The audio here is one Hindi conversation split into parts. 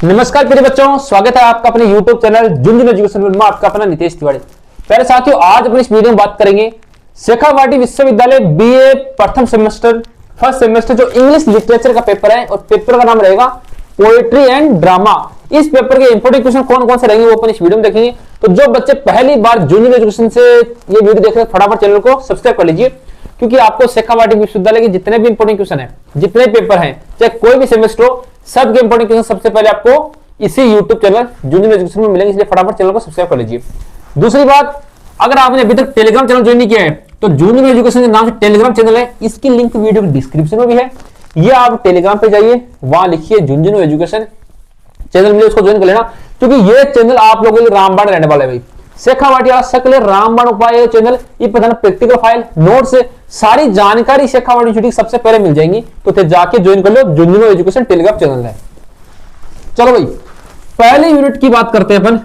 नमस्कार प्रिय बच्चों, स्वागत है आपका अपने YouTube चैनल झुंझुनू एजुकेशन में। आपका अपना नितेश तिवारी। प्यारे साथियों, आज अपने इस वीडियो में बात करेंगे शेखावाटी विश्वविद्यालय बीए प्रथम सेमेस्टर फर्स्ट सेमेस्टर जो इंग्लिश लिटरेचर का पेपर है, और पेपर का नाम रहेगा पोएट्री एंड ड्रामा। इस पेपर के इंपोर्टेंट क्वेश्चन कौन कौन से रहेंगे वो अपन इस वीडियो में देखेंगे। तो जो बच्चे पहली बार झुंझुनू एजुकेशन से ये वीडियो देख रहे हैं, फटाफट चैनल को सब्सक्राइब कर लीजिए, क्योंकि आपको शेखावाटी विश्वविद्यालय के जितने भी इंपोर्टेंट क्वेश्चन है, जितने पेपर हैं, चाहे कोई भी सेमेस्टर हो, सबके इंपोर्टेंट क्वेश्चन सबसे पहले आपको इसी YouTube चैनल झुंझुनू एजुकेशन में मिलेंगे। इसलिए फटाफट चैनल को सब्सक्राइब कर लीजिए। दूसरी बात, अगर आपने अभी तक टेलीग्राम चैनल ज्वाइन नहीं किया है तो झुंझुनू एजुकेशन के नाम से टेलीग्राम चैनल है, इसकी लिंक वीडियो के डिस्क्रिप्शन में भी है। ये आप टेलीग्राम पे जाइए, वहां लिखिए झुंझुनू एजुकेशन चैनल मिले, उसको ज्वाइन कर लेना, क्योंकि ये चैनल आप लोगों के लिए रामबाण रहने वाला है भाई। शेखावाटी सकल रामबाण उपाय चैनल, ये प्रधान प्रैक्टिकल फाइल नोट्स सारी जानकारी शेखावाटी यूनिवर्सिटी सबसे पहले मिल जाएंगी। तो जाके ज्वाइन कर लो, झुंझुनू एजुकेशन टेलीग्राम चैनल है। चलो भाई, पहले यूनिट की बात करते हैं अपन।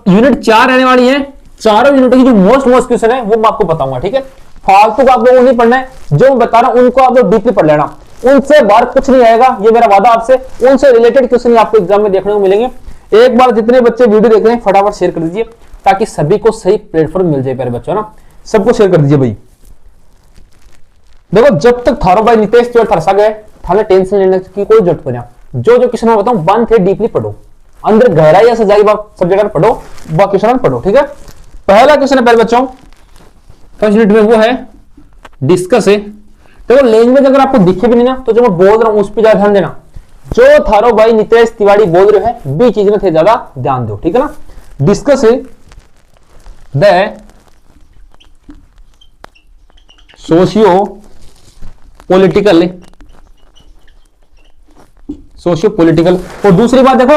यूनिट 4 रहने वाली है। चारों यूनिट की जो मोस्ट क्वेश्चन है वो मैं आपको बताऊंगा, ठीक है। फालतू को आप लोगों को नहीं पढ़ना है, जो मैं बता रहा हूं उनको आप लोग डीपली पढ़ लेना। उनसे बाहर कुछ नहीं आएगा, ये मेरा वादा आपसे। उनसे रिलेटेड क्वेश्चन आपको एग्जाम में देखने को मिलेंगे। एक बार जितने बच्चे वीडियो देख रहे हैं फटाफट शेयर कर दीजिए, ताकि सभी को सही प्लेटफॉर्म मिल जाए। प्यारे बच्चों ना, सबको शेयर कर दीजिए भाई। देखो, जब तक थारो भाई नितेश तिवारी थरसा गए, थाने टेंशन लेने की कोई जरूरत नहीं। जो जो क्वेश्चन मैं बताऊं वन थे डीपली पढ़ो, अंदर गहराई से जाएगी सब्जेक्ट पढ़ो, वह क्वेश्चन पढ़ो, ठीक है। पहला क्वेश्चन है प्यारे बच्चों, फर्स्ट यूनिट में, वो है डिस्कस है। देखो, लैंग्वेज अगर आपको दिखे भी नहीं ना, तो जो मैं बोल रहा हूं उस पर ज्यादा ध्यान देना। जो थारो भाई नितेश तिवारी बोल रहे हैं बी चीज में थे ज्यादा ध्यान दो, ठीक है ना। डिस्कस है द सोशियो पॉलिटिकल। और दूसरी बात देखो,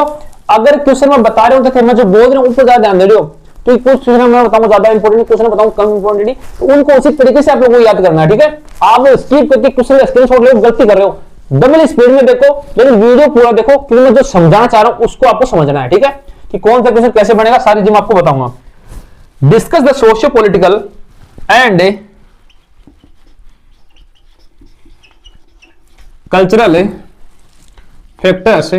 अगर क्वेश्चन मैं बता रहा हूं तो मैं जो बोल रहा हूं उस पर ज्यादा ध्यान दे रहे हो। तो कुछ क्वेश्चन मैं बताऊंगा ज्यादा इंपॉर्टेंट, क्वेश्चन बताऊं कम इंपॉर्टेंट, तो उनको उसी तरीके से आप लोगों को याद करना है, ठीक है। आप स्किप करके क्वेश्चन स्क्रीनशॉट ले, गलती कर रहे हो। डबल स्पीड में देखो, लेकिन वीडियो पूरा देखो, क्योंकि मैं जो समझाना चाह रहा हूं उसको आपको समझना है, ठीक है, कि कौन सा क्वेश्चन कैसे बनेगा, सारी चीज मैं आपको बताऊंगा। Discuss the socio political and cultural factors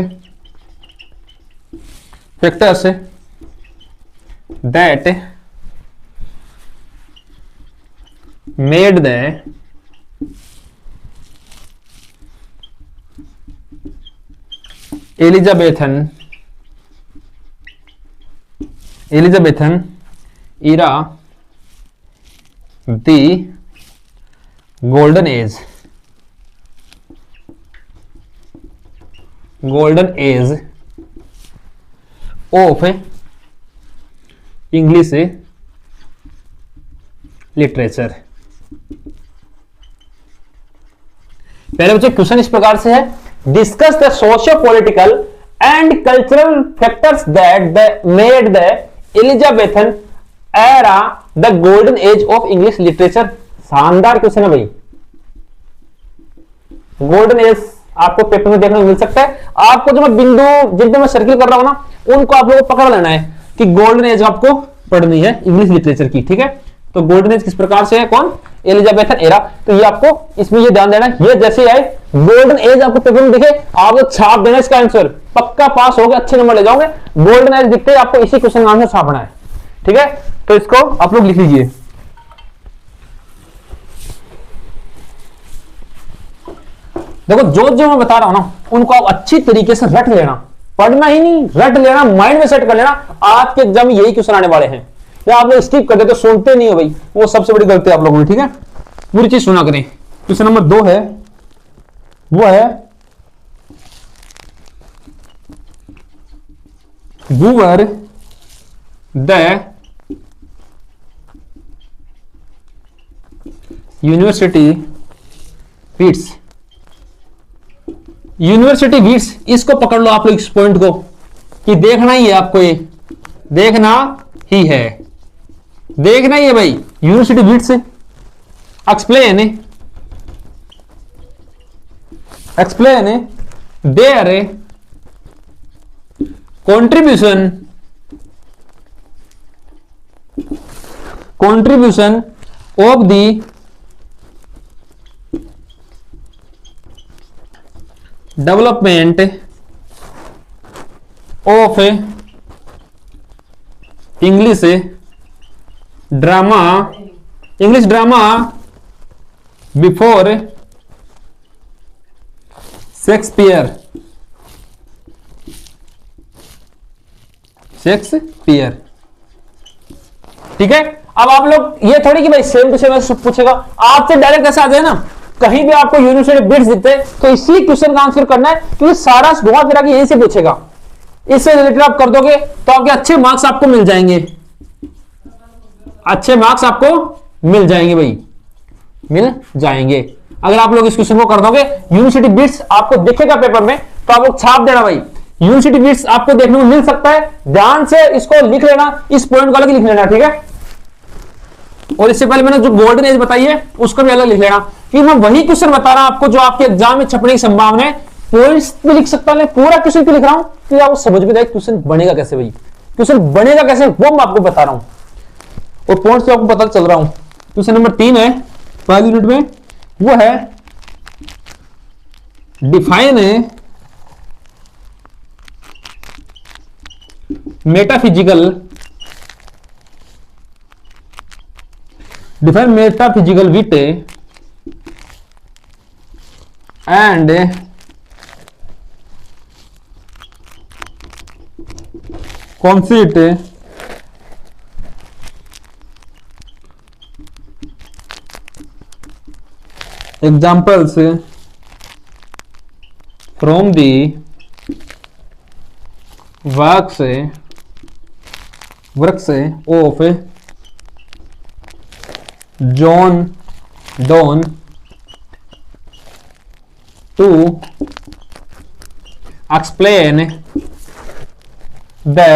that made the Elizabethan era the golden age of English literature. पहले बच्चों क्वेश्चन इस प्रकार से है, discuss the socio political and cultural factors that made the Elizabethan era the golden age of English literature. शानदार क्वेश्चन है भाई। गोल्डन एज आपको पेपर में देखने को मिल सकता है। आपको जो मैं बिंदु जिन पे मैं सर्किल कर रहा हूं ना, उनको आप लोगों को पकड़ लेना है कि गोल्डन एज आपको पढ़नी है इंग्लिश लिटरेचर की, ठीक है। तो गोल्डन एज किस प्रकार से है, कौन, एलिजाबेथन एरा। तो ये आपको इसमें ये ध्यान देना, ये जैसे आए गोल्डन एज आपको पेपर में दिखे, आपको छाप देना इसका आंसर, पक्का पास हो गए, अच्छे नंबर ले जाओगे। गोल्डन एज दिखते आपको इसी क्वेश्चन का आंसर छापना है, ठीक है। तो इसको आप लोग लिख लीजिए। देखो, जो जो मैं बता रहा हूं ना, उनको आप अच्छी तरीके से रट लेना, पढ़ना ही नहीं, रट लेना, माइंड में सेट कर लेना। आपके एग्जाम में यही क्वेश्चन आने वाले हैं। या आप लोग स्किप कर देते, सुनते नहीं हो भाई, वो सबसे बड़ी गलती है आप लोगों की, ठीक है। पूरी चीज सुना करें। क्वेश्चन नंबर 2 है, वो है whoever the university beats. University beats, इसको पकड़ लो आप लोग, इस पॉइंट को, कि देखना ही है आपको, ये देखना ही है, देखना ही है भाई। University beats explain their contribution of the development of English drama before Shakespeare. ठीक है। अब आप लोग ये थोड़ी कि भाई सेम टू सेम पूछेगा आपसे डायरेक्ट ऐसा आ जाए ना, कहीं भी आपको यूनिवर्सिटी बिट्स दिखते तो इसी क्वेश्चन का आंसर करना है, क्योंकि सारा घुमा फिरा के यहीं से पूछेगा। इससे रिलेटेड आप कर दोगे तो आपके अच्छे मार्क्स आपको मिल जाएंगे, अच्छे मार्क्स आपको मिल जाएंगे भाई, मिल जाएंगे। अगर आप लोग इस क्वेश्चन को कर दोगे, यूनिवर्सिटी बिट्स आपको दिखेगा पेपर में तो आप लोग छाप देना भाई। यूनिवर्सिटी बिट्स आपको देखने को मिल सकता है, ध्यान से इसको लिख लेना, इस पॉइंट को अलग लिख लेना, ठीक है। और इससे पहले मैंने जो गोल्डन एज बताई है उसको भी अलग लिख लेना, कि मैं वही क्वेश्चन बता रहा हूं आपको जो आपके एग्जाम में छपने की संभावना है। पॉइंट्स भी लिख सकता हूं, पूरा क्वेश्चन क्यों लिख रहा हूं, कि आप समझ में जाए क्वेश्चन बनेगा कैसे भाई, क्वेश्चन बनेगा कैसे वो मैं आपको बता रहा हूं, और पॉइंट्स से आपको पता चल रहा हूं। क्वेश्चन नंबर 3 है पहली यूनिट में, वो है define metaphysical wit and conceit examples from the works of John Donne to explain the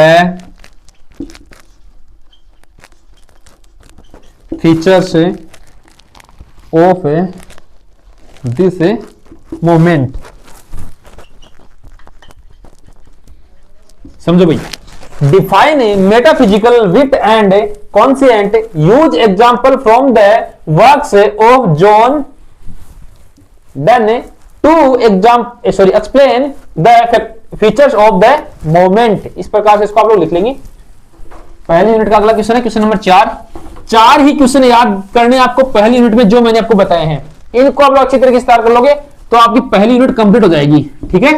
features of this movement। समझो भाई, define metaphysical wit and conceit, use example from the works of John Donne to explain the features of the moment. इस प्रकार से इसको आप लोग लिख लेंगे। पहली यूनिट का अगला क्वेश्चन है क्वेश्चन नंबर 4 ही क्वेश्चन याद करने आपको पहली यूनिट में जो मैंने आपको बताए हैं, इनको आप लोग अच्छी तरीके से तैयार कर लोगे तो आपकी पहली यूनिट कंप्लीट हो जाएगी। ठीक है,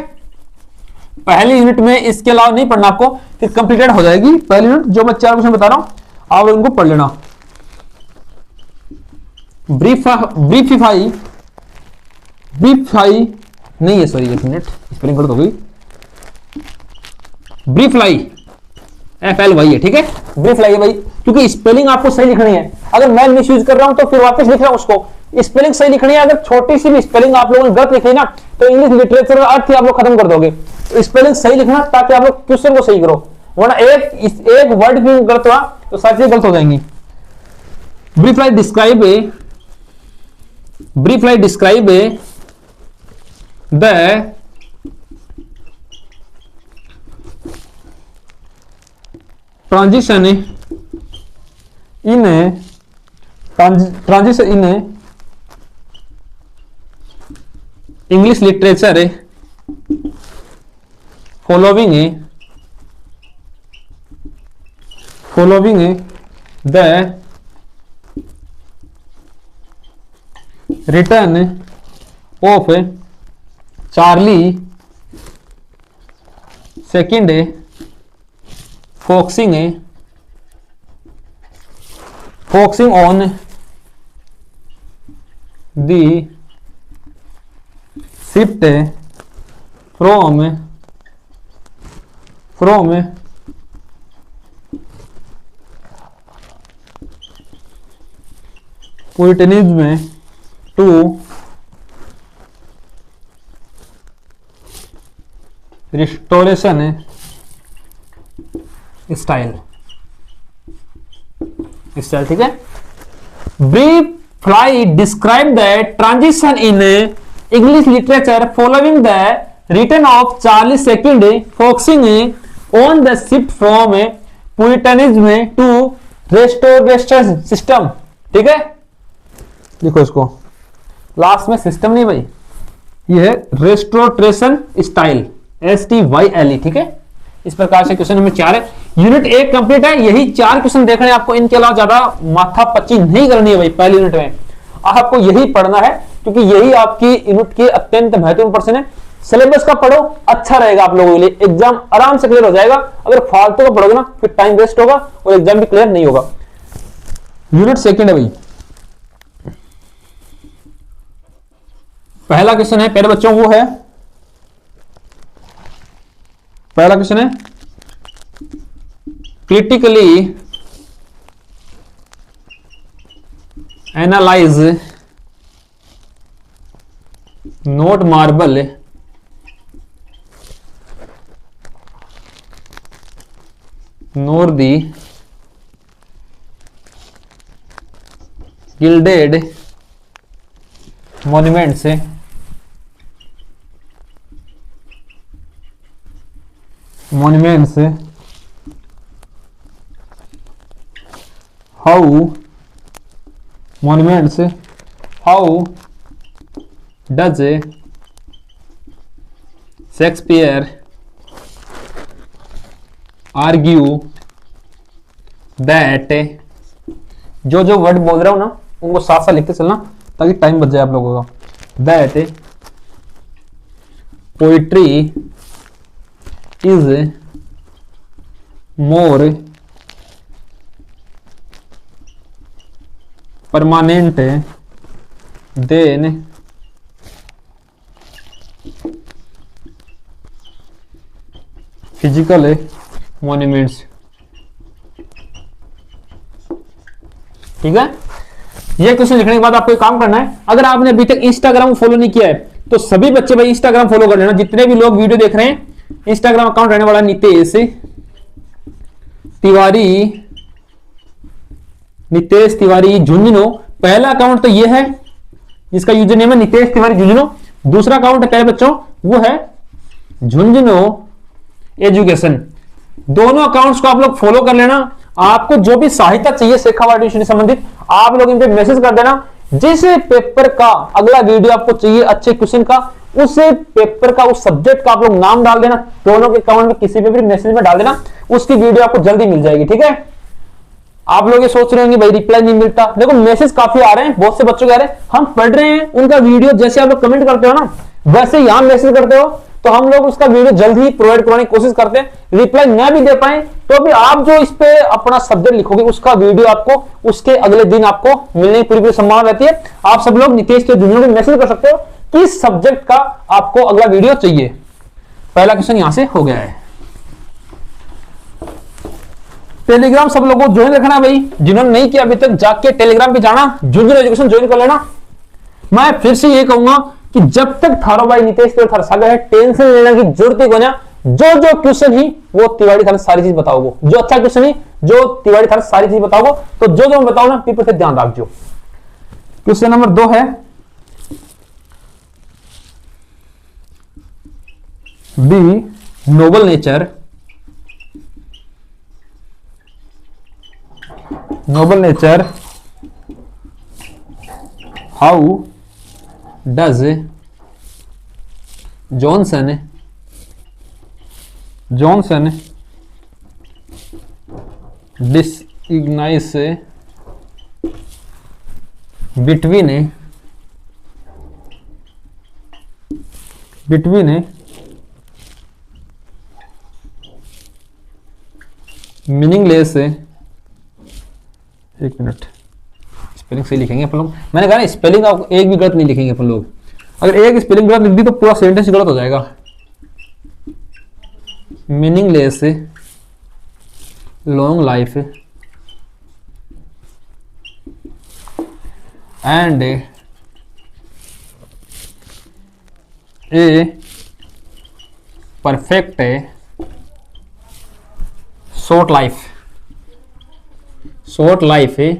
पहली यूनिट में इसके अलावा नहीं पढ़ना आपको, फिर कंप्लीटेड हो जाएगी पहली यूनिट। जो मैं 4 क्वेश्चन बता रहा हूं आप इनको पढ़ लेना। ब्रीफाई नहीं है, सॉरी 1 मिनट स्पेलिंग गलत हो गई। ब्रीफलाई FLY है, ठीक है, ब्रीफलाई है भाई, क्योंकि स्पेलिंग आपको सही लिखनी है। अगर मैं मिस यूज कर रहा हूं तो फिर वापस लिख रहा हूं उसको, स्पेलिंग सही लिखनी है। अगर छोटी सी भी स्पेलिंग आप लोगों ने गलत लिखी ना तो इंग्लिश लिटरेचर का अर्थ ही आप लोग खत्म कर दोगे। स्पेलिंग सही लिखना ताकि आप लोग क्वेश्चन को सही करो, वरना एक वर्ड भी गलत हुआ तो सारी चीजें गलत हो जाएंगी। Briefly describe the transition in English literature following the return of Charlie II focusing on the shift from Puritanism to Restoration style. ठीक है, briefly describe the transition in English literature following the return of Charlie second focusing on the shift from Puritanism to Restoration system. ठीक है, देखो इसको लास्ट में सिस्टम नहीं भाई, ये है रेस्टोरेशन स्टाइल STYLE। ठीक है, इस प्रकार से क्वेश्चन नंबर 4 है। यूनिट 1 कंप्लीट है। यही 4 क्वेश्चन देखने आपको, इनके अलावा ज्यादा माथा पच्ची नहीं करनी है भाई। पहली यूनिट में आपको यही पढ़ना है, क्योंकि यही आपकी यूनिट के अत्यंत महत्वपूर्ण प्रश्न है। सिलेबस का पढ़ो, अच्छा रहेगा आप लोगों के लिए, एग्जाम आराम से क्लियर हो जाएगा। अगर फालतू का पढ़ोगे ना फिर टाइम वेस्ट होगा और एग्जाम भी क्लियर नहीं होगा। यूनिट 2 है भाई। पहला क्वेश्चन है प्यारे बच्चों, वो है पहला क्वेश्चन है critically analyse note marble NOR the gilded monuments how does Shakespeare argue that, जो वर्ड बोल रहा हूं ना उनको साथ साथ लिखते चलना ताकि टाइम बच जाए आप लोगों का। that poetry is more permanent than physical monuments। ठीक है, ये क्वेश्चन लिखने के बाद आपको एक काम करना है। अगर आपने अभी तक इंस्टाग्राम फॉलो नहीं किया है तो सभी बच्चे भाई इंस्टाग्राम फॉलो कर लेना। जितने भी लोग वीडियो देख रहे हैं, इंस्टाग्राम अकाउंट रहने वाला नितेश तिवारी झुंझुनू। पहला अकाउंट तो ये है जिसका यूजर नेम है नितेश तिवारी झुंझुनू। दूसरा अकाउंट है प्यारे बच्चों वो है झुंझुनू एजुकेशन। दोनों अकाउंट्स को आप लोग फॉलो कर लेना। आपको जो भी सहायता चाहिए शेखावाटी से संबंधित, आप लोग इन पे मैसेज कर देना। जिस पेपर का अगला वीडियो आपको चाहिए अच्छे क्वेश्चन का, उस पेपर का उस सब्जेक्ट का आप लोग नाम डाल देना। दोनों के अकाउंट में किसी पे भी मैसेज में डाल देना, उसकी वीडियो आपको जल्दी मिल जाएगी। ठीक है, आप लोग ये सोच रहे होंगे भाई रिप्लाई नहीं मिलता। देखो मैसेज काफी आ रहे हैं, बहुत से बच्चों के आ रहे हैं, हम पढ़ रहे हैं उनका वीडियो। जैसे आप लोग कमेंट करते हो ना वैसे यहां मैसेज करते हो, तो हम लोग उसका वीडियो जल्द ही प्रोवाइड करवाने की कोशिश करते हैं। रिप्लाई न भी दे पाए तो भी आप जो इस पे अपना सब्जेक्ट लिखोगे उसका वीडियो आपको उसके अगले दिन आपको मिलने की पूरी संभावना रहती है। आप सब लोग नितेश के जुनियर में मैसेज कर सकते हो किस सब्जेक्ट का आपको अगला वीडियो चाहिए। पहला क्वेश्चन यहां से हो गया है। टेलीग्राम सब लोगों को ज्वाइन रखना भाई, जिन्होंने नहीं किया अभी तक जाके टेलीग्राम पे जाना, झुंझुनू एजुकेशन ज्वाइन कर लेना। मैं फिर से ये कहूंगा कि जब तक थारो भाई नितेश तिवारी सागर है, टेंशन लेने की जरूरत ही कोना। जो क्वेश्चन ही वो तिवारी थाने सारी चीज बताओगे, जो अच्छा क्वेश्चन ही जो तिवारी थाने सारी चीज बताओगे। तो जो मैं बताऊं ना पेपर से ध्यान रखो। क्वेश्चन नंबर 2 है B noble nature how does Johnson distinguish between meaningless, एक मिनट स्पेलिंग सही लिखेंगे अपन लोग। मैंने कहा ना स्पेलिंग आप एक भी गलत नहीं लिखेंगे अपन लोग। अगर एक स्पेलिंग गलत लिख दी तो पूरा सेंटेंस गलत हो जाएगा। Meaningless long life and a perfect short life है।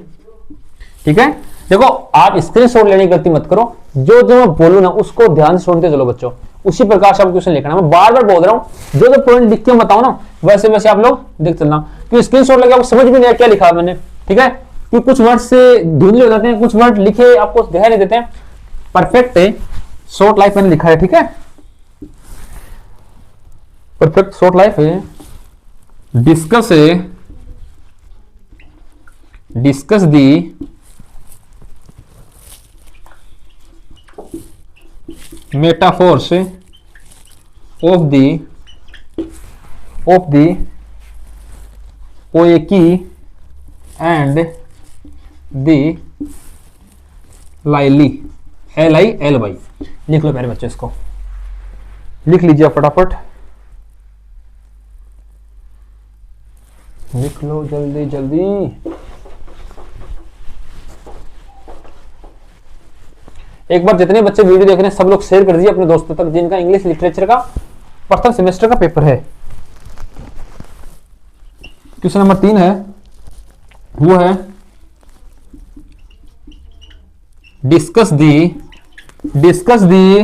ठीक है, देखो आप स्क्रीनशॉट लेने की गलती मत करो। जो मैं बोलूं ना उसको ध्यान से सुनते चलो बच्चों, उसी प्रकार से आप क्वेश्चन लिखना। मैं बार बार बोल रहा हूं, जो पॉइंट लिख के बताओ ना वैसे वैसे आप लोग देख चलना, क्योंकि स्क्रीनशॉट लगे आपको समझ भी नहीं आया क्या लिखा है मैंने। ठीक है, कि कुछ वर्ड से धुंधले हो जाते हैं, कुछ वर्ड लिखे आपको दिखाई नहीं देते हैं। परफेक्ट है शॉर्ट लाइफ मैंने लिखा है। ठीक है, परफेक्ट शॉर्ट लाइफ है discuss the metaphors of the poppy and the lily, LILY। लिख लो मेरे बच्चे, इसको लिख लीजिए फटाफट, लिख लो जल्दी जल्दी। एक बार जितने बच्चे वीडियो देख रहे हैं सब लोग शेयर कर दीजिए अपने दोस्तों तक जिनका इंग्लिश लिटरेचर का प्रथम सेमेस्टर का पेपर है। क्वेश्चन नंबर 3 है, वो है discuss the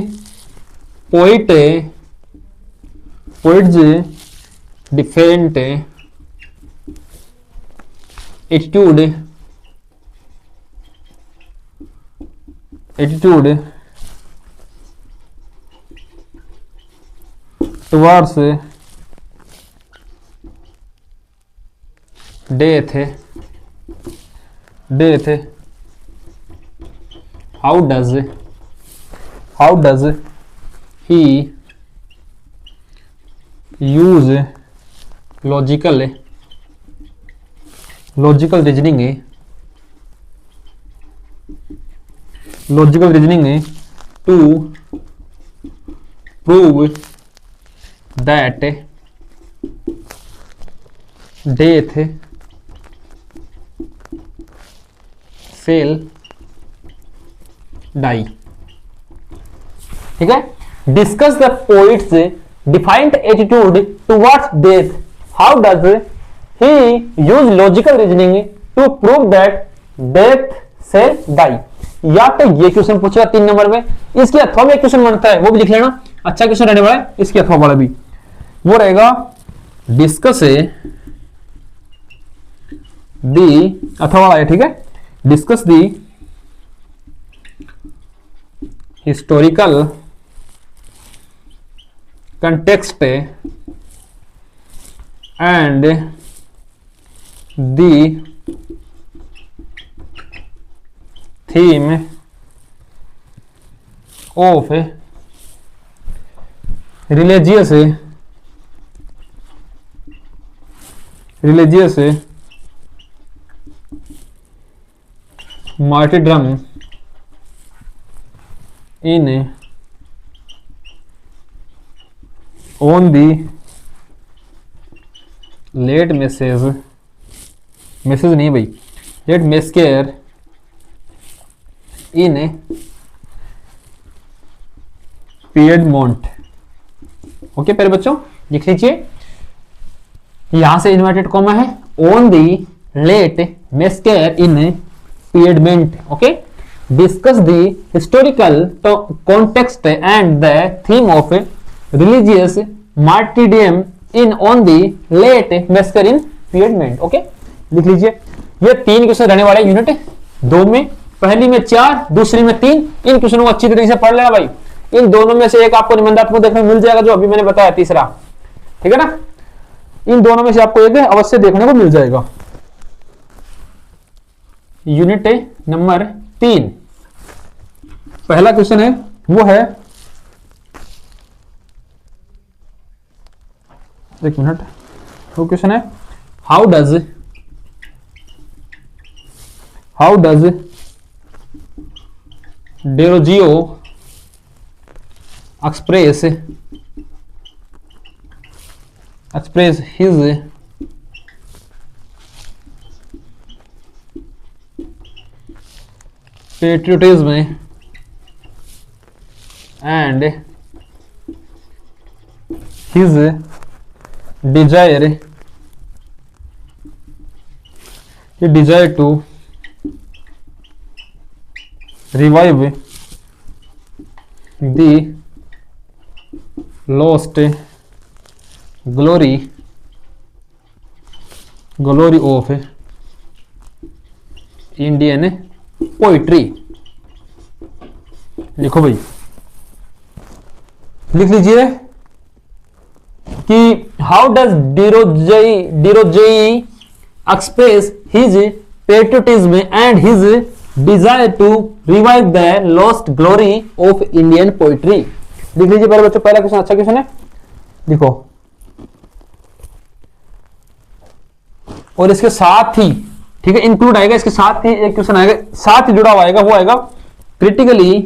poets different attitude towards death. How does he use logical reasoning to prove that death shall die? ठीक है, discuss the poet's defined attitude towards death. How does he use logical reasoning to prove that death से डाई। या तो ये क्वेश्चन पूछेगा 3 नंबर में, इसके अथवा में एक क्वेश्चन बनता है वो भी लिख लेना, अच्छा क्वेश्चन रहने वाला है इसके अथवा वाला भी, वो रहेगा डिस्कस दी अथवा वाला है। ठीक है, discuss the historical context and the theme of religious martyrdom in on the late message नहीं भाई, लेट मेस्केयर इन पिएडमोंट। ओके प्यारे बच्चों, लिख लीजिए, यहां से इन्वर्टेड कॉमा है, on the late massacre in Piedmont. Okay, discuss the historical context and the theme of religious martyrdom in on the late massacre in Piedmont। Okay, लिख लीजिए, ये 3 क्वेश्चन रहने वाले यूनिट 2 में, पहली में 4, दूसरी में 3। इन क्वेश्चनों को अच्छी तरीके से पढ़ लेना भाई, इन दोनों में से एक आपको निबंधात्मक देखने मिल जाएगा जो अभी मैंने बताया तीसरा, ठीक है ना, इन दोनों में से आपको एक अवश्य देखने को मिल जाएगा। यूनिट नंबर 3 पहला क्वेश्चन है, वो है, एक मिनट, वो क्वेश्चन है, how does Derozio express his patriotism and his desire to revive the lost glory of Indian poetry. लिखो भाई, लिख लीजिए, कि how does Derozio express his patriotism and his desire to revive the lost glory of Indian poetry. लिख लीजिए पहले बच्चों, पहला क्वेश्चन अच्छा क्वेश्चन है, देखो। और इसके साथ ही, ठीक है, इंक्लूड आएगा, इसके साथ ही एक क्वेश्चन आएगा, साथ ही जुड़ा हुआ आएगा, वो आएगा क्रिटिकली,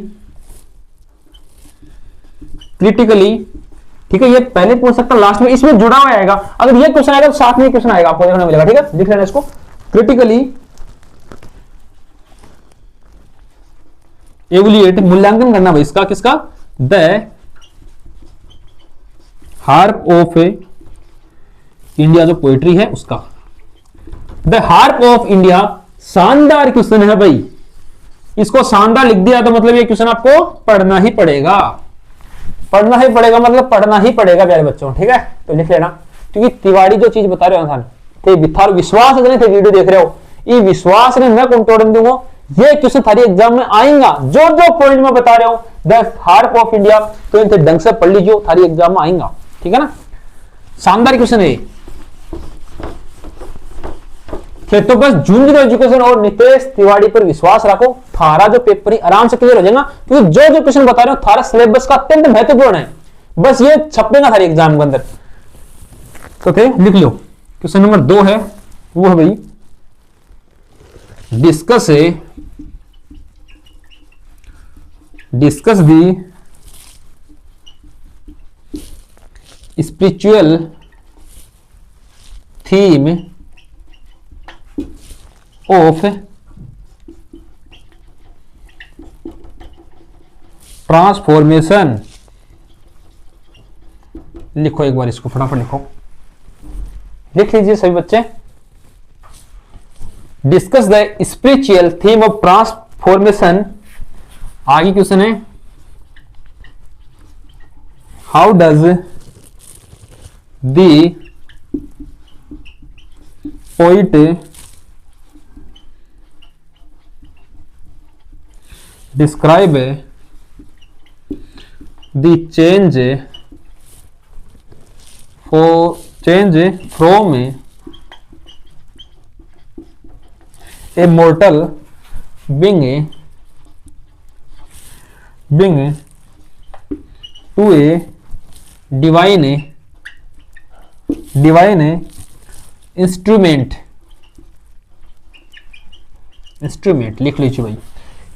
ठीक है, ये पहले पूछ सकता, लास्ट में इसमें जुड़ा हुआ आएगा। अगर ये क्वेश्चन आएगा तो साथ में क्वेश्चन आएगा, आपको देखने मिलेगा, ठीक है, लिख लेना इसको। क्रिटिकली एवल्यूएट, मूल्यांकन करना भाई इसका, किसका, द हार्प ऑफ इंडिया, जो पोएट्री है उसका। द हार्प ऑफ इंडिया शानदार क्वेश्चन है भाई, इसको शानदार लिख दिया तो मतलब ये क्वेश्चन आपको पढ़ना ही पड़ेगा, मतलब पढ़ना ही पड़ेगा प्यारे बच्चों, ठीक है। तो लिख लेना, क्योंकि तिवारी जो चीज बता रहे हो थे विश्वास थे वीडियो देख रहे हो, ये विश्वास ने मैं कंट्रोल दूंगा, ये क्वेश्चन थारी एग्जाम में आएगा, जो पॉइंट में बता रहे हो द हार्प ऑफ इंडिया, तो इनसे ढंग से पढ़ लीजिए, थारी एग्जाम में आएगा, ठीक है ना। शानदार क्वेश्चन है। तो बस झुंझुनू एजुकेशन और नितेश तिवारी पर विश्वास रखो, थारा जो पेपर ही आराम से क्लियर हो जाएगा, क्योंकि जो क्वेश्चन बता रहे हो थारा सिलेबस का अत्यंत महत्वपूर्ण है, बस ये छपेगा थारी एग्जाम के अंदर। तो लिख लो, क्वेश्चन नंबर 2 है, वो है भाई discuss the spiritual theme of transformation. लिखो एक बार इसको, फटाफट लिखो, लिख लीजिए सभी बच्चे। Discuss the spiritual theme of transformation. आगे क्वेश्चन है, how does the poet describe the change from a mortal being to a divine instrument। लिख लीजिए भाई,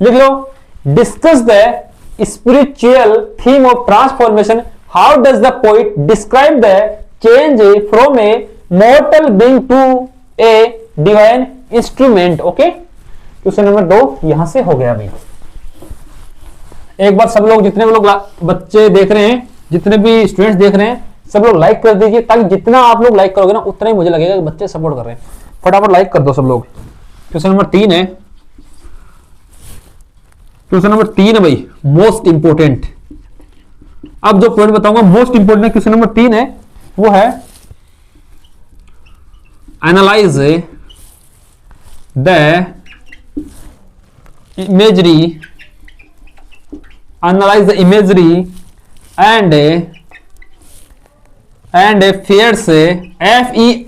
लिख लो। Discuss the spiritual theme of transformation. How does the poet describe the change from a mortal being to a divine instrument? Okay? Question number 2 यहां से हो गया भाई। एक बार सब लोग, जितने भी लोग बच्चे देख रहे हैं, जितने भी स्टूडेंट्स देख रहे हैं, सब लोग लाइक कर दीजिए, ताकि जितना आप लोग लाइक करोगे ना उतना ही मुझे लगेगा कि बच्चे सपोर्ट कर रहे हैं। फटाफट लाइक कर दो सब लोग। क्वेश्चन नंबर 3 है, क्वेश्चन नंबर 3 है भाई, मोस्ट इंपोर्टेंट। अब जो पॉइंट बताऊंगा मोस्ट इंपोर्टेंट क्वेश्चन नंबर 3 है, वो है analyse the imagery and fierce FIERCE।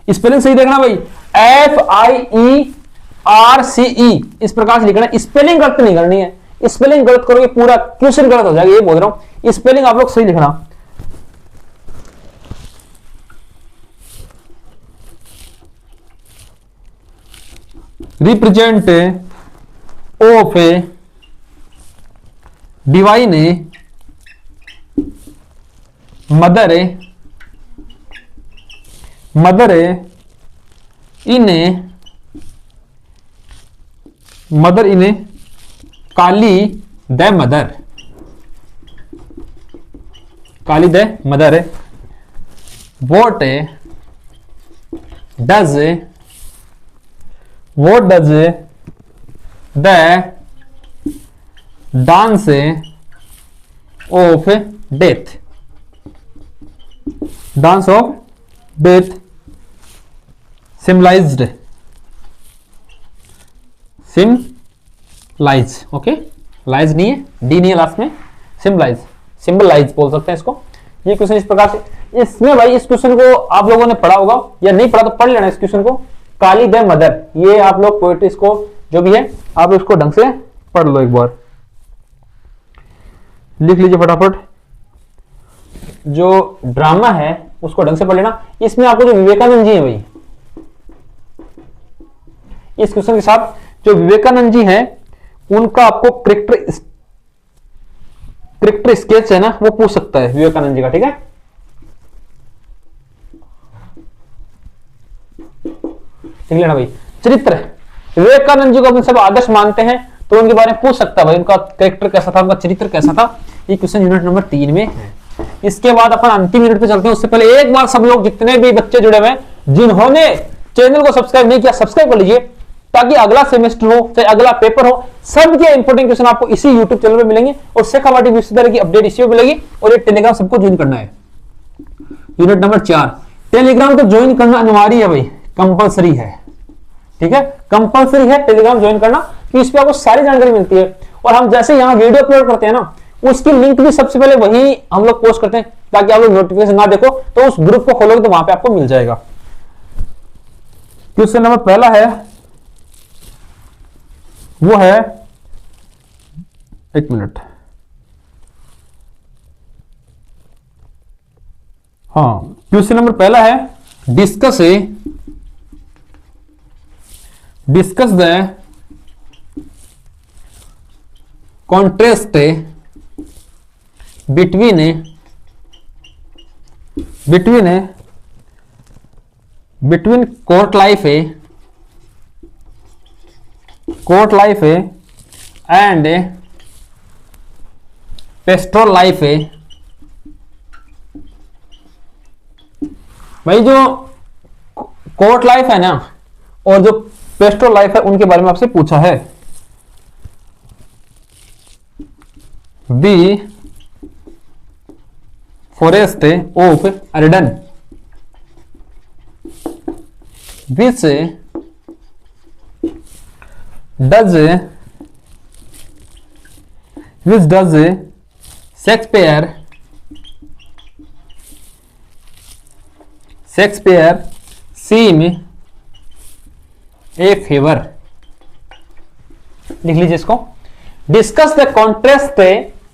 Spelling सही देखना भाई, FIERCE इस प्रकार से लिखना है, स्पेलिंग गलत नहीं करनी है, स्पेलिंग गलत करोगे पूरा क्वेश्चन गलत हो जाएगा, ये बोल रहा हूं, स्पेलिंग आप लोग सही लिखना। Represent of divine mother in Kali the mother what does the dance of death symbolize, okay, lies नहीं है, डी नहीं है लास्ट में, सिम्बलाइज। सिंबलाइज बोल सकते हैं इसको। ये क्वेश्चन इस प्रकार से, इसमें भाई इस क्वेश्चन को आप लोगों ने पढ़ा होगा या नहीं पढ़ा तो पढ़ लेना इस क्वेश्चन को। काली द मदर, ये आप लोग पोएट्री इसको जो भी है आप इसको ढंग से पढ़ लो, एक बार लिख लीजिए फटाफट। जो ड्रामा है उसको ढंग से पढ़ लेना। इसमें आपको जो विवेकानंद जी है भाई, इस क्वेश्चन के साथ जो विवेकानंद जी हैं उनका आपको करेक्टर स्केच है ना वो पूछ सकता है विवेकानंद जी का, ठीक है। देख लेना भाई, चरित्र विवेकानंद जी को अपन सब आदर्श मानते हैं तो उनके बारे में पूछ सकता है भाई, उनका करेक्टर कैसा था, उनका चरित्र कैसा था। ये क्वेश्चन यूनिट नंबर 3 में है। इसके बाद अपन अंतिम यूनिट पे चलते हैं। उससे पहले एक बार सब लोग जितने भी बच्चे जुड़े हुए हैं जिन्होंने चैनल को सब्सक्राइब नहीं किया सब्सक्राइब कर लीजिए, ताकि अगला सेमेस्टर हो चाहे अगला पेपर हो सबके इंपोर्टेंट क्वेश्चन आपको इसी यूट्यूब चैनल पे मिलेंगे और शेखावाटी विश्वविद्यालय की अपडेट इसी पे मिलेगी। और ये टेलीग्राम सबको ज्वाइन करना है। यूनिट नंबर 4, टेलीग्राम को ज्वाइन करना अनिवार्य है भाई, कंपलसरी है, ठीक है, कंपलसरी है टेलीग्राम ज्वाइन करना, कि इस पे आपको सारी जानकारी मिलती है। और हम जैसे यहाँ वीडियो अपलोड करते हैं ना, उसकी लिंक भी सबसे पहले वही हम लोग पोस्ट करते हैं, ताकि आप लोग नोटिफिकेशन ना देखो तो उस ग्रुप को खोलोगे तो वहां पे आपको मिल जाएगा। क्वेश्चन नंबर पहला है वो है, एक मिनट, हाँ, क्वेश्चन नंबर पहला है discuss the contrast between court life and pastoral life। भाई जो कोर्ट लाइफ है ना और जो पेस्टोरल लाइफ है उनके बारे में आपसे पूछा है। B forest of Arden which does Shakespeare seem a favor। लिख लीजिए इसको। Discuss the contrast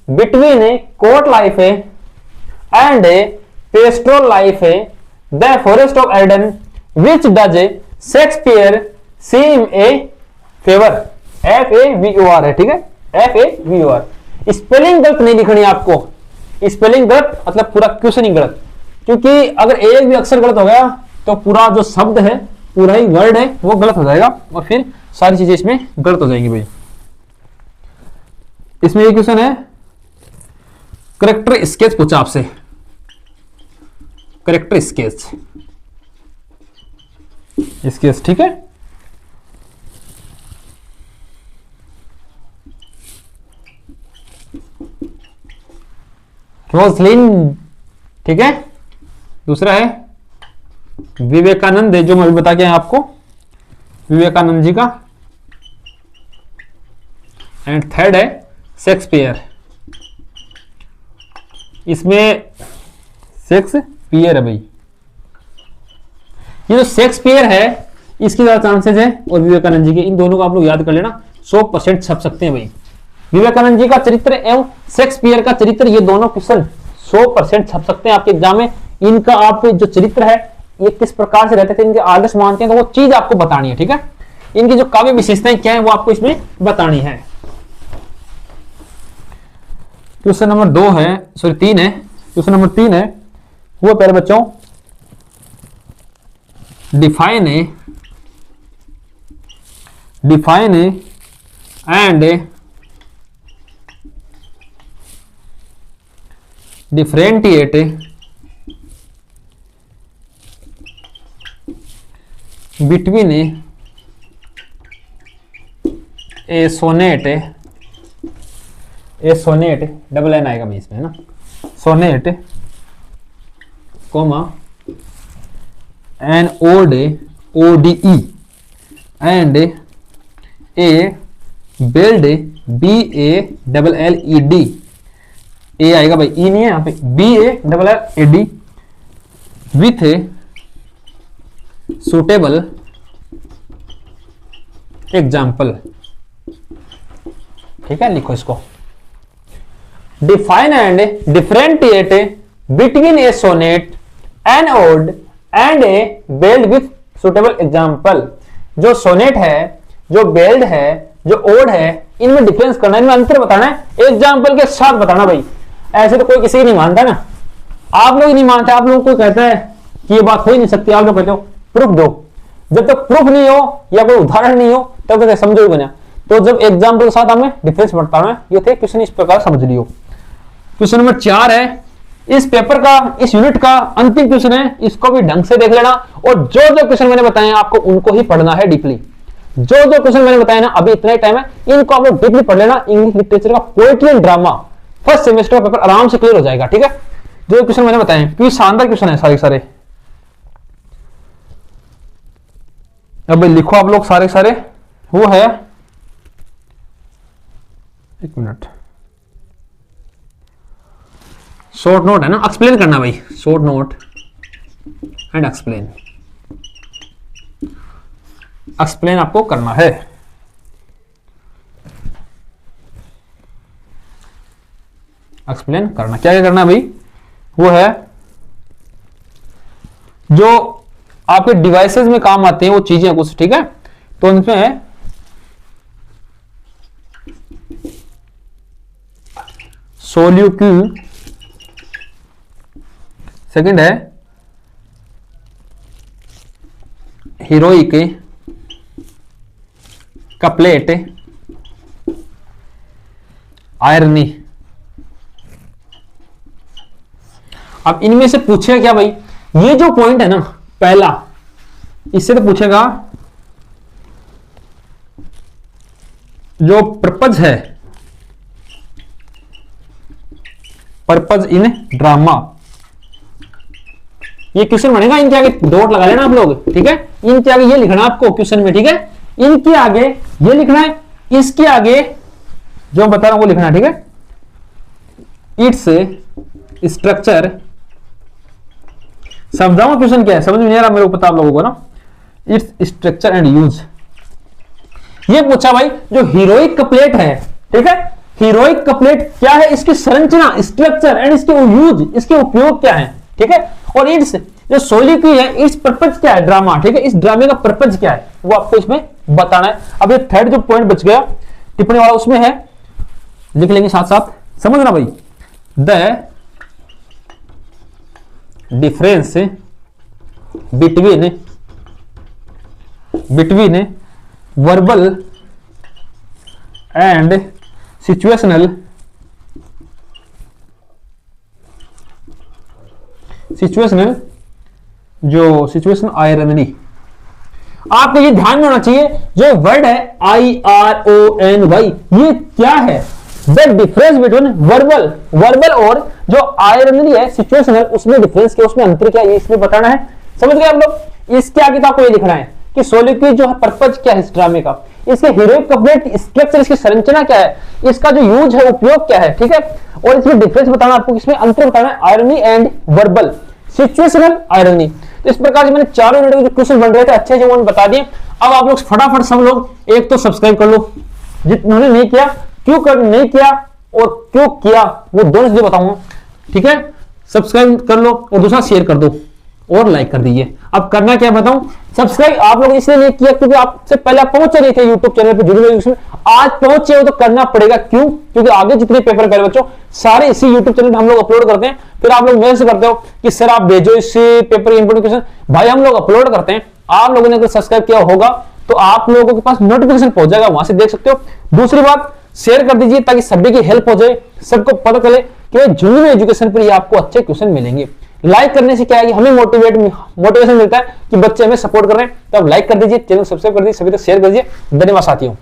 between court life and pastoral life the forest of Arden which does Shakespeare seem a favor। FAVOR है, ठीक है, FAVOR। स्पेलिंग गलत नहीं लिखनी है आपको, स्पेलिंग गलत मतलब पूरा क्वेश्चन ही गलत, क्योंकि अगर एक भी अक्षर गलत हो गया तो पूरा जो शब्द है पूरा ही वर्ड है वो गलत हो जाएगा और फिर सारी चीजें इसमें गलत हो जाएंगी भाई। इसमें ये क्वेश्चन है करेक्टर स्केच पूछा आपसे, करेक्टर स्केच, ठीक है। रोजलिन, ठीक है। दूसरा है विवेकानंद, जो मैं अभी बता के आया आपको, विवेकानंद जी का। एंड थर्ड है शेक्सपियर। इसमें शेक्सपियर है भाई, ये जो शेक्सपियर है इसकी ज्यादा चांसेस है और विवेकानंद जी के, इन दोनों को आप लोग याद कर लेना, 100% छप सकते हैं भाई। विवेकानंद जी का चरित्र एवं शेक्सपियर का चरित्र, ये दोनों क्वेश्चन 100% छप सकते हैं आपके एग्जाम में। इनका आप जो चरित्र है ये किस प्रकार से रहते थे, इनके आदर्श मानते हैं, तो वो चीज आपको बतानी है, ठीक है। इनकी जो काव्य विशेषताएं क्या है वो आपको इसमें बतानी है। क्वेश्चन नंबर 2 है, सॉरी 3 है। क्वेश्चन नंबर 3 है वो पहले बच्चों define and differentiate between a sonnet, double N आएगा भाई इसमें, है ना, sonnet comma an ode ODE and a ballad BALLED A आएगा भाई, ई नहीं है यहाँ पे, BARRAD विथ सुटेबल एग्जाम्पल। ठीक है, लिखो इसको। Define and differentiate between a sonnet, an ode and a ballad with suitable example. जो सोनेट है, जो बेल्ड है, जो ओड है, इनमें डिफरेंस करना है, इनमें अंतर बताना है, एग्जाम्पल के साथ बताना भाई। ऐसे तो कोई किसी की नहीं मानता ना, आप लोग नहीं मानते, आप लोग को कहता है कि ये बात हो ही नहीं सकती, आप लोग कहते हो प्रूफ दो। जब तक प्रूफ नहीं हो या कोई उदाहरण नहीं हो तब तक समझो ही बना। तो जब एग्जाम्पल के साथ हमें डिफरेंस बताना है, ये थे क्वेश्चन, इस प्रकार समझ लियो। क्वेश्चन नंबर 4 है इस पेपर का, इस यूनिट का अंतिम क्वेश्चन है, इसको भी ढंग से देख लेना। और जो जो क्वेश्चन मैंने बताए हैं आपको उनको ही पढ़ना है डीपली। जो जो क्वेश्चन मैंने बताया ना, अभी इतना ही टाइम है, इनको आप लोग डीपली पढ़ लेना। इंग्लिश लिटरेचर का poetry and drama first semester का पेपर आराम से क्लियर हो जाएगा। ठीक है, जो क्वेश्चन मैंने बताए क्योंकि शानदार क्वेश्चन है सारे सारे। अब लिखो आप लोग सारे सारे। वो है, एक मिनट, शॉर्ट नोट है ना, एक्सप्लेन करना भाई, short note and explain. Explain आपको करना है। एक्सप्लेन करना, क्या क्या करना है भाई? वो है जो आपके डिवाइसेस में काम आते हैं वो चीजें कुछ। ठीक है, तो उनमें है सोल्यूक्यू, सेकंड है हीरोइक कपलेट आयरनी। अब इनमें से पूछेगा क्या भाई? ये जो पॉइंट है ना पहला, इससे तो पूछेगा जो पर्पज है, पर्पज इन ड्रामा, ये क्वेश्चन बनेगा। इनके आगे डॉट लगा लेना आप लोग। ठीक है, इनके आगे ये लिखना आपको क्वेश्चन में। ठीक है, इनके आगे ये लिखना है, इसके आगे जो बता रहा हूं वो लिखना है। ठीक है, इट्स स्ट्रक्चर, समझाऊंगा क्वेश्चन क्या है, समझ में नहीं आ रहा मेरे को पता आप लोगों को ना। इट्स स्ट्रक्चर एंड यूज, ये पूछा भाई जो हीरोइक कपलेट है। ठीक है, हीरोइक कपलेट क्या है, इसकी संरचना, स्ट्रक्चर एंड इसके यूज, इसके उपयोग क्या है। ठीक है, और इट्स जो सोलिक्यू है, इट्स पर्पज क्या है, ड्रामा। ठीक है, इस ड्रामे का पर्पज क्या है वो आपको इसमें बताना है। अब ये थर्ड जो पॉइंट बच गया टिप्पणी वाला, उसमें है, लिख लेंगे साथ साथ, समझना भाई। The difference between verbal and situational जो सिचुएशन आयरनी। आपको ये ध्यान में होना चाहिए, जो वर्ड है IRONY, ये क्या है? द डिफरेंस बिटवीन वर्बल और जो आयरनी है सिचुएशनल, उसमें डिफरेंस क्या, उसमें अंतर क्या, ये इसमें बताना है। समझ गए आप लोग? इसके आगे तो आपको ये लिखना है कि सोलिक्यू जो है पर्पज क्या है इस ड्रामे का, इसके हीरोइक कपलेट स्ट्रक्चर, इसकी संरचना क्या है, इसका जो यूज है, उपयोग क्या है। ठीक है, और इसमें डिफरेंस बताना आपको, इसमें अंतर बताना है, irony and verbal, situational irony. तो इस प्रकार से मैंने चारों यूनिट के जो क्वेश्चन बन रहे थे अच्छे से वो बता दिए। अब आप लोग फटाफट सब लोग एक तो सब्सक्राइब कर लो, जिन्होंने नहीं किया, क्यों नहीं किया और क्यों किया वो दोनों चीजें बताऊंगा। ठीक है, सब्सक्राइब कर लो और दूसरा शेयर कर दो और लाइक कर दीजिए। अब करना क्या बताऊं, सब्सक्राइब आप लोग इसलिए नहीं किया क्योंकि आपसे पहले आप पहुंचे नहीं थे यूट्यूब चैनल पे जुड़े हुए, आज पहुंचे हो तो करना पड़ेगा। क्यों? क्योंकि आगे जितने पेपर करे बच्चों सारे इसी यूट्यूब चैनल पे हम लोग अपलोड करते हैं। फिर आप लोग मेरे से करते हो कि सर आप भेजो इस पेपर इंपोर्टेंट, भाई हम लोग अपलोड करते हैं। आप लोगों ने अगर सब्सक्राइब किया होगा तो आप लोगों के पास नोटिफिकेशन पहुंच जाएगा, वहां से देख सकते हो। दूसरी बात, शेयर कर दीजिए ताकि सभी की हेल्प हो जाए, सबको पता चले कि झुंझुनू एजुकेशन पर आपको अच्छे क्वेश्चन मिलेंगे। लाइक करने से क्या है कि हमें मोटिवेशन मिलता है कि बच्चे हमें सपोर्ट कर रहे हैं। तो आप लाइक कर दीजिए, चैनल सब्सक्राइब कर दीजिए, सभी तक शेयर कर दीजिए। धन्यवाद साथियों।